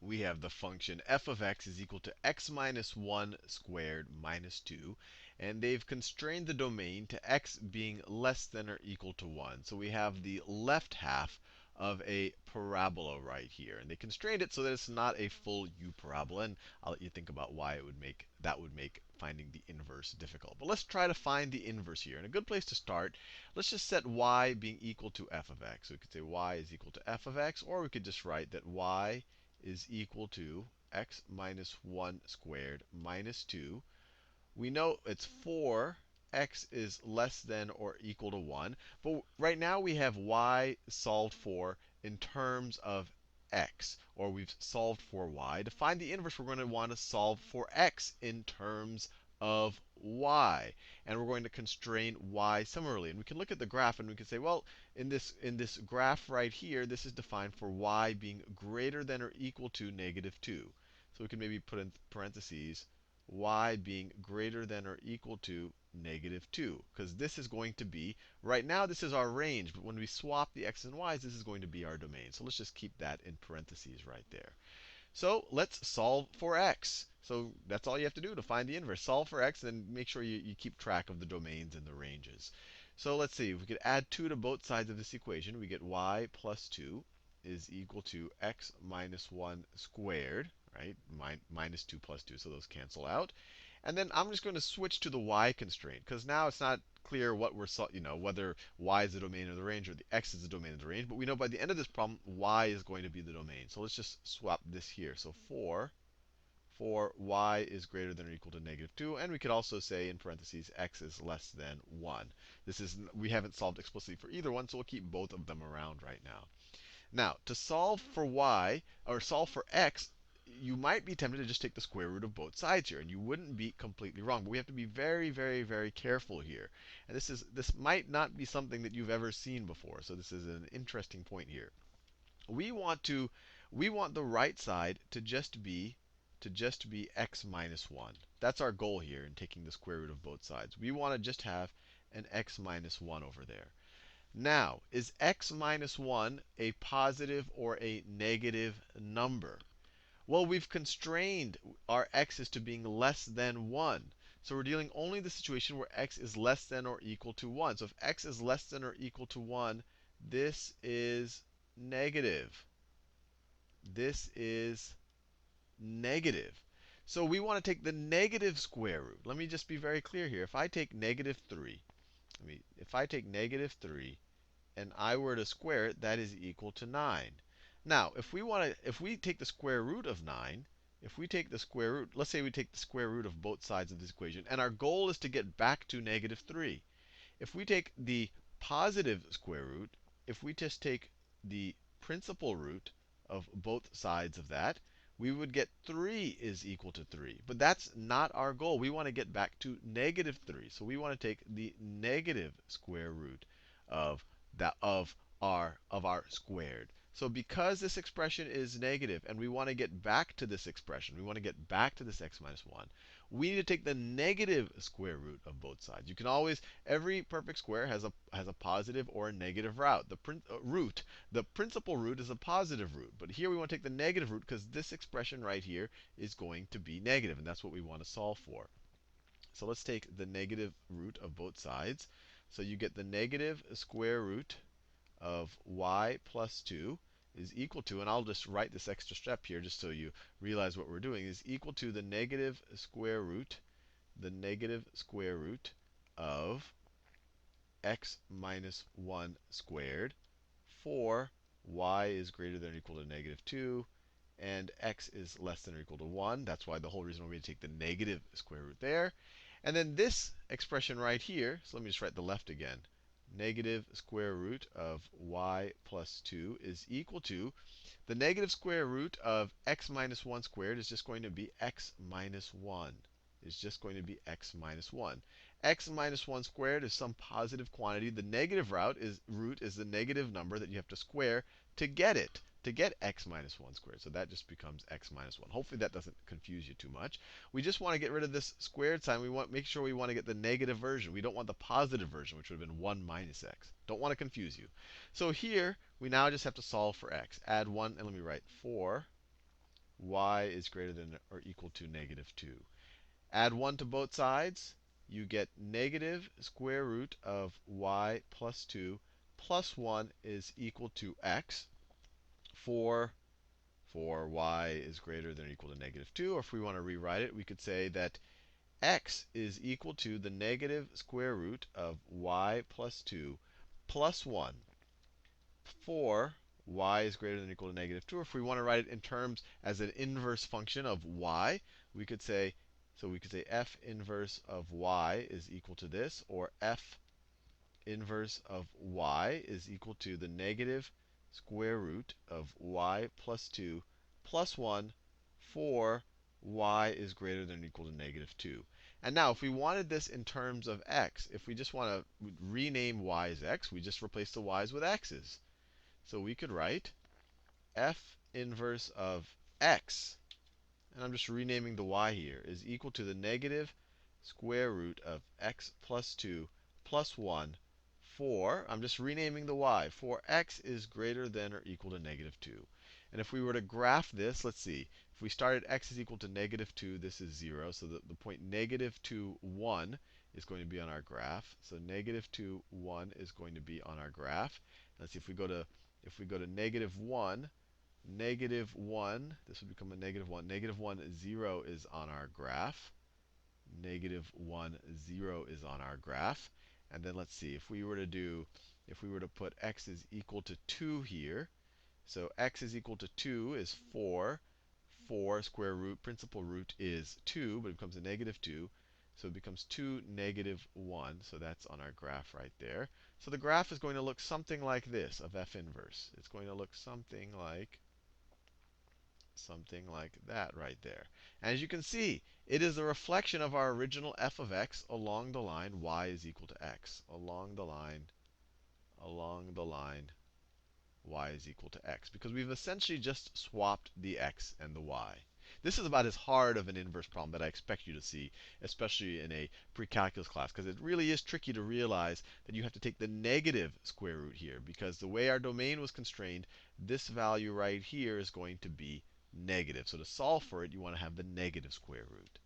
we have the function f of x is equal to x minus 1 squared minus 2. And they've constrained the domain to x being less than or equal to 1. So we have the left half of a parabola right here. And they constrained it so that it's not a full u parabola. And I'll let you think about why that would make finding the inverse difficult. But let's try to find the inverse here. And a good place to start, let's just set y being equal to f of x. So we could say y is equal to f of x, or we could just write that y is equal to x minus 1 squared minus 2. We know it's 4. X is less than or equal to 1. But right now we have y solved for in terms of x, or we've solved for y. To find the inverse, we're going to want to solve for x in terms of y. And we're going to constrain y similarly. And we can look at the graph and we can say, well, in this graph right here, this is defined for y being greater than or equal to negative 2. So we can maybe put in parentheses y being greater than or equal to negative 2. Because this is going to be, right now this is our range, but when we swap the x's and y's, this is going to be our domain. So let's just keep that in parentheses right there. So let's solve for x. So that's all you have to do to find the inverse. Solve for x, and make sure you keep track of the domains and the ranges. So let's see, if we could add 2 to both sides of this equation, we get y plus 2 is equal to x minus 1 squared, right? Minus 2 plus 2, so those cancel out. And then I'm just going to switch to the y constraint, because now it's not clear what we're, whether y is the domain of the range or the x is the domain of the range. But we know by the end of this problem, y is going to be the domain. So let's just swap this here. So for y is greater than or equal to negative 2. And we could also say in parentheses, x is less than 1. We haven't solved explicitly for either one, so we'll keep both of them around right now. Now, to solve for y, or solve for x, you might be tempted to just take the square root of both sides here, and you wouldn't be completely wrong. But we have to be very, very, very careful here. And this might not be something that you've ever seen before. So this is an interesting point here. We want the right side to just be x minus 1. That's our goal here in taking the square root of both sides. We want to just have an x minus 1 over there. Now, is x minus 1 a positive or a negative number? Well, we've constrained our x's to being less than 1. So we're dealing only the situation where x is less than or equal to 1. So if x is less than or equal to 1, this is negative. This is negative. So we want to take the negative square root. Let me just be very clear here. If I take negative 3, if I take negative 3 and I were to square it, that is equal to 9. Now, if we take the square root of 9, if we take the square root, let's say we take the square root of both sides of this equation, and our goal is to get back to negative 3. If we take the positive square root, if we just take the principal root of both sides of that, we would get 3 is equal to 3. But that's not our goal. We want to get back to negative 3. So we want to take the negative square root of our squared. So because this expression is negative, and we want to get back to this expression, we want to get back to this x minus 1, we need to take the negative square root of both sides. You can always, every perfect square has a positive or a negative root. The principal root is a positive root. But here we want to take the negative root because this expression right here is going to be negative, and that's what we want to solve for. So let's take the negative root of both sides. So you get the negative square root of y plus 2 is equal to, and I'll just write this extra step here just so you realize what we're doing, is equal to the negative square root of x minus 1 squared for y is greater than or equal to negative 2, and x is less than or equal to 1. That's why the whole reason we're going to take the negative square root there. And then this expression right here, so let me just write the left again. Negative square root of y plus 2 is equal to the negative square root of x minus 1 squared is just going to be x minus 1. Is just going to be x minus 1. X minus 1 squared is some positive quantity. The negative root is the negative number that you have to square to get it, to get x minus 1 squared. So that just becomes x minus 1. Hopefully that doesn't confuse you too much. We just want to get rid of this squared sign. We want make sure we want to get the negative version. We don't want the positive version, which would have been 1 minus x. Don't want to confuse you. So here, we now just have to solve for x. Add 1, and let me write 4 y is greater than or equal to negative 2. Add 1 to both sides, you get negative square root of y plus 2 plus 1 is equal to x for y is greater than or equal to negative 2. Or if we want to rewrite it, we could say that x is equal to the negative square root of y plus 2 plus 1 for y is greater than or equal to negative 2. Or if we want to write it in terms as an inverse function of y, we could say, f inverse of y is equal to this, or f inverse of y is equal to the negative square root of y plus 2 plus 1 for y is greater than or equal to negative 2. And now, if we wanted this in terms of x, if we just want to rename y as x, we just replace the y's with x's. So we could write f inverse of x, and I'm just renaming the y here, is equal to the negative square root of x plus 2 plus 1 for, I'm just renaming the y, for x is greater than or equal to negative 2. And if we were to graph this, let's see. If we started x is equal to negative 2, this is 0. So the point negative 2, 1 is going to be on our graph. So negative 2, 1 is going to be on our graph. Let's see, if we go to negative 1, negative 1, this would become a negative 1. Negative 1, 0 is on our graph. Negative 1, 0 is on our graph. And then let's see, if we were to put x is equal to 2 here, so x is equal to 2 is 4. 4 square root, principal root is 2, but it becomes a negative 2. So it becomes 2, negative 1. So that's on our graph right there. So the graph is going to look something like this of f inverse. It's going to look something like that right there. And as you can see, it is a reflection of our original f of x along the line y is equal to x. Along the line y is equal to x. Because we've essentially just swapped the x and the y. This is about as hard of an inverse problem that I expect you to see, especially in a pre-calculus class, because it really is tricky to realize that you have to take the negative square root here, because the way our domain was constrained, this value right here is going to be negative. So to solve for it, you want to have the negative square root.